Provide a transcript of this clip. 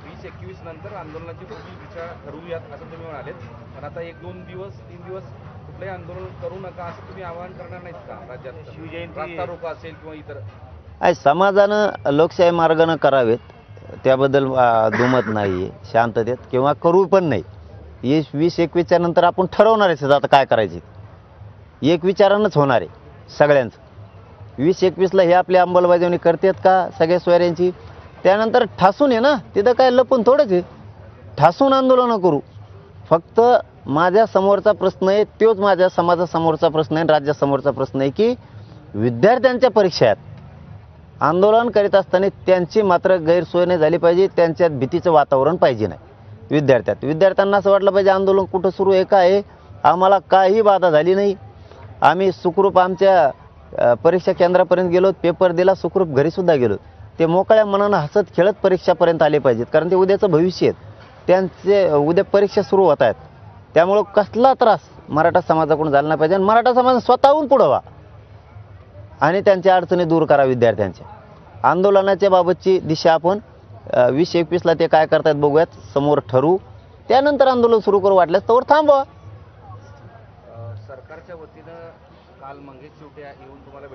20-21 नंतर आंदोलनाची पुढील दिशा ठरवूयात असं तुम्ही म्हणालेत. पण आता 1-2 दिवस 3 दिवस कुठलंही आंदोलन करू नका असं तुम्ही आवाहन करणार नाहीत का राज्यात? शिवजयंती रास्ता रोको असेल किंवा इतर समाजानं लोकशाही मार्गानं करावेत, त्याबद्दल दुमत नाही आहे. शांततेत किंवा करू पण नाही. 20-21च्या नंतर आपण ठरवणारच आता काय करायचे. एक विचारानंच होणार आहे सगळ्यांचं. 20-21ला हे आपली अंमलबजावणी करतात का सगळ्या सोयऱ्यांची, त्यानंतर ठासून आहे ना, तिथं काय लपून थोडंच आहे. ठासून आंदोलनं करू. फक्त माझ्या समोरचा प्रश्न आहे, तोच माझ्या समाजासमोरचा प्रश्न आहे, राज्यासमोरचा प्रश्न आहे की विद्यार्थ्यांच्या परीक्षा आहेत. आंदोलन करीत असताना त्यांची मात्र गैरसोय नाही झाली पाहिजे, त्यांच्यात भीतीचं वातावरण पाहिजे नाही विद्यार्थ्यांना असं वाटलं पाहिजे आंदोलन कुठं सुरू आहे, काय आहे. आम्हाला काही बाधा झाली नाही. आम्ही सुखरूप आमच्या परीक्षा केंद्रापर्यंत गेलो, पेपर दिला, सुखरूप घरीसुद्धा गेलो. ते मोकळ्या मनानं हसत खेळत परीक्षापर्यंत आले पाहिजेत, कारण ते उद्याचं भविष्य आहे. त्यांचे उद्या परीक्षा सुरू होत आहेत. त्यामुळं कसला त्रास मराठा समाजाकडून झाला नाही पाहिजे आणि मराठा समाज स्वतःहून पुढं व्हा आणि त्यांच्या अडचणी दूर करा. विद्यार्थ्यांच्या आंदोलनाच्या बाबतची दिशा आपण 20-21ला ते काय करतात बघूयात, समोर ठरवू, त्यानंतर आंदोलन सुरू करू. वाटल्यास तोवर थांबवा. सरकारच्या वतीनं काल मंगेश चिवटे येऊन तुम्हाला भेट